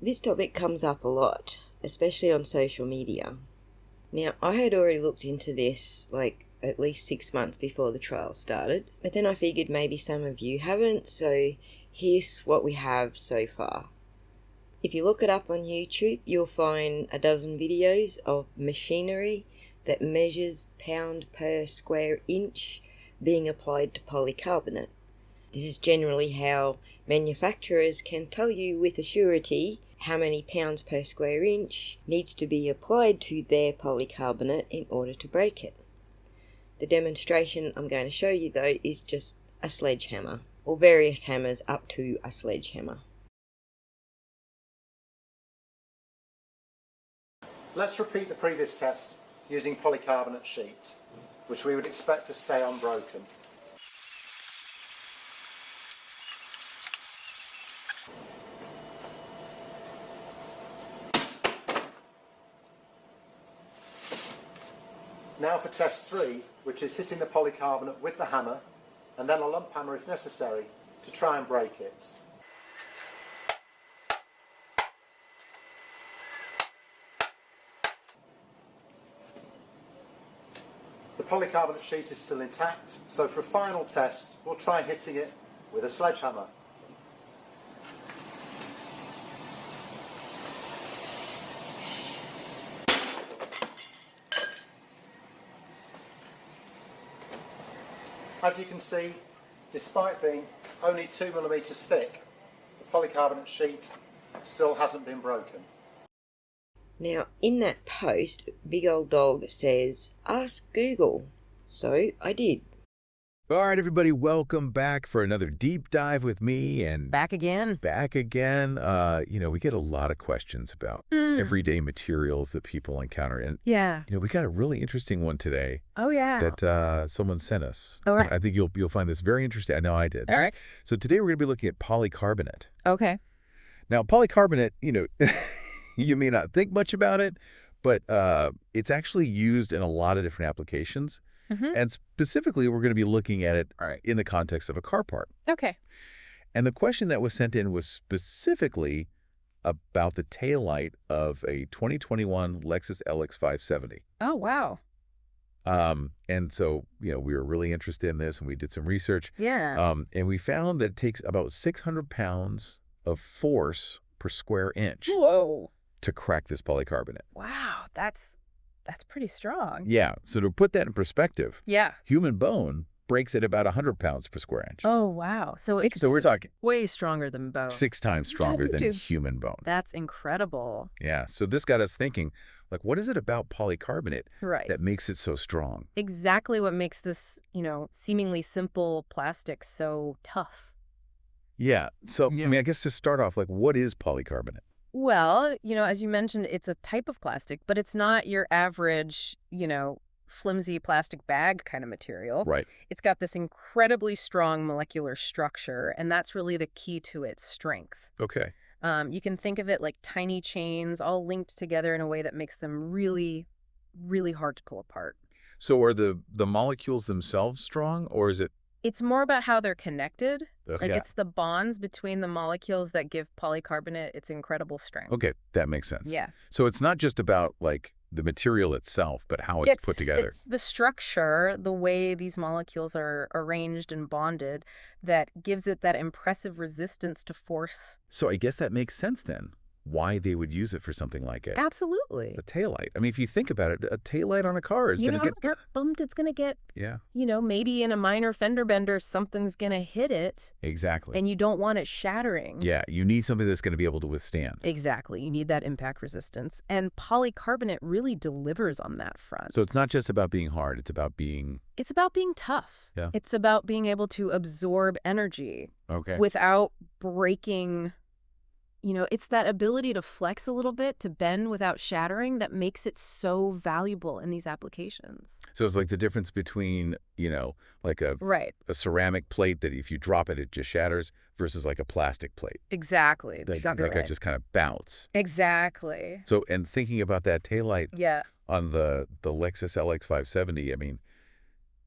This topic comes up a lot, especially on social media. Now, I had already looked into this at least 6 months before the trial started, but then I figured maybe some of you haven't, so here's what we have so far. If you look it up on YouTube, you'll find a dozen videos of machinery that measures pound per square inch being applied to polycarbonate. This is generally how manufacturers can tell you with a surety how many pounds per square inch needs to be applied to their polycarbonate in order to break it. The demonstration I'm going to show you though is just a sledgehammer, or various hammers up to a sledgehammer. Let's repeat the previous test using polycarbonate sheet, which we would expect to stay unbroken. Now for test 3, which is hitting the polycarbonate with the hammer, and then a lump hammer if necessary, to try and break it. The polycarbonate sheet is still intact, so for a final test, we'll try hitting it with a sledgehammer. As you can see, despite being only 2 millimeters thick, the polycarbonate sheet still hasn't been broken. Now, in that post, Big Old Dog says, "Ask Google." So I did. All right, everybody, welcome back for another deep dive with me. And Back again. We get a lot of questions about everyday materials that people encounter. And, Yeah. we got a really interesting one today Oh, yeah. that someone sent us. All right. I think you'll find this very interesting. I know I did. All right. So today we're going to be looking at polycarbonate. Okay. Now, polycarbonate, you may not think much about it, but it's actually used in a lot of different applications. And specifically, we're going to be looking at it in the context of a car part. Okay. And the question that was sent in was specifically about the taillight of a 2021 Lexus LX 570. Oh, wow. And so, we were really interested in this, and we did some research. Yeah. And we found that it takes about 600 pounds of force per square inch Whoa. to crack this polycarbonate. Wow. That's pretty strong. Yeah. So to put that in perspective, Yeah. human bone breaks at about 100 pounds per square inch. Oh, wow. So it's So we're talking way stronger than bone. 6 times stronger than human bone. That's incredible. Yeah. So this got us thinking, what is it about polycarbonate Right. that makes it so strong? Exactly what makes this, seemingly simple plastic so tough. Yeah. So, I guess to start off, what is polycarbonate? Well, as you mentioned, it's a type of plastic, but it's not your average, flimsy plastic bag kind of material. Right. It's got this incredibly strong molecular structure, and that's really the key to its strength. Okay. You can think of it like tiny chains all linked together in a way that makes them really, really hard to pull apart. So are the molecules themselves strong, or is it? It's more about how they're connected. Okay. It's the bonds between the molecules that give polycarbonate its incredible strength. Okay, that makes sense. Yeah. So it's not just about the material itself, but how it's put together. It's the structure, the way these molecules are arranged and bonded, that gives it that impressive resistance to force. So I guess that makes sense then, why they would use it for something like it. Absolutely. A taillight. I mean, if you think about it, a taillight on a car is going to get bumped. It's going to get, yeah, maybe in a minor fender bender, something's going to hit it. Exactly. And you don't want it shattering. Yeah, you need something that's going to be able to withstand. Exactly. You need that impact resistance. And polycarbonate really delivers on that front. So it's not just about being hard. It's about being tough. Yeah. It's about being able to absorb energy without breaking. It's that ability to flex a little bit, to bend without shattering, that makes it so valuable in these applications. So it's like the difference between, a ceramic plate that if you drop it, it just shatters versus like a plastic plate. Exactly. That could just kind of bounce. Exactly. So, and thinking about that taillight on the Lexus LX 570, I mean,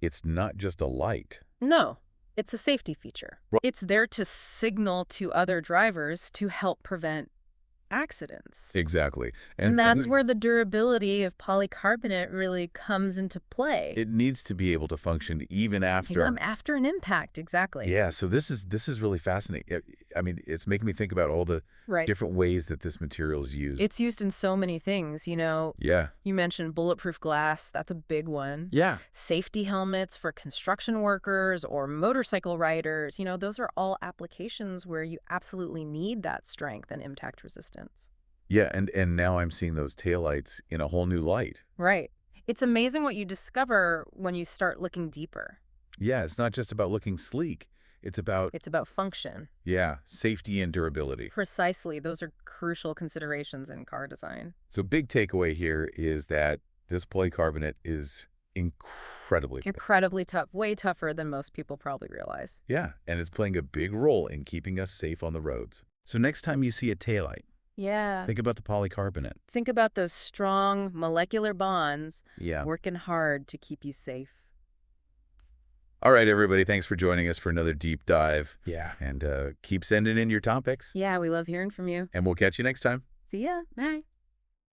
it's not just a light. No. It's a safety feature. Right. It's there to signal to other drivers to help prevent accidents. Exactly. And that's where the durability of polycarbonate really comes into play. It needs to be able to function even after. After an impact, exactly. Yeah, so this is really fascinating. I mean, it's making me think about all the different ways that this material is used. It's used in so many things, you know. Yeah. You mentioned bulletproof glass. That's a big one. Yeah. Safety helmets for construction workers or motorcycle riders. You know, those are all applications where you absolutely need that strength and impact resistance. Yeah, and now I'm seeing those taillights in a whole new light. Right. It's amazing what you discover when you start looking deeper. Yeah, it's not just about looking sleek. It's about function. Yeah, safety and durability. Precisely. Those are crucial considerations in car design. So big takeaway here is that this polycarbonate is incredibly tough, way tougher than most people probably realize. Yeah, and it's playing a big role in keeping us safe on the roads. So next time you see a taillight, think about the polycarbonate. Think about those strong molecular bonds working hard to keep you safe. All right, everybody. Thanks for joining us for another deep dive. Yeah. And keep sending in your topics. Yeah, we love hearing from you. And we'll catch you next time. See ya. Bye.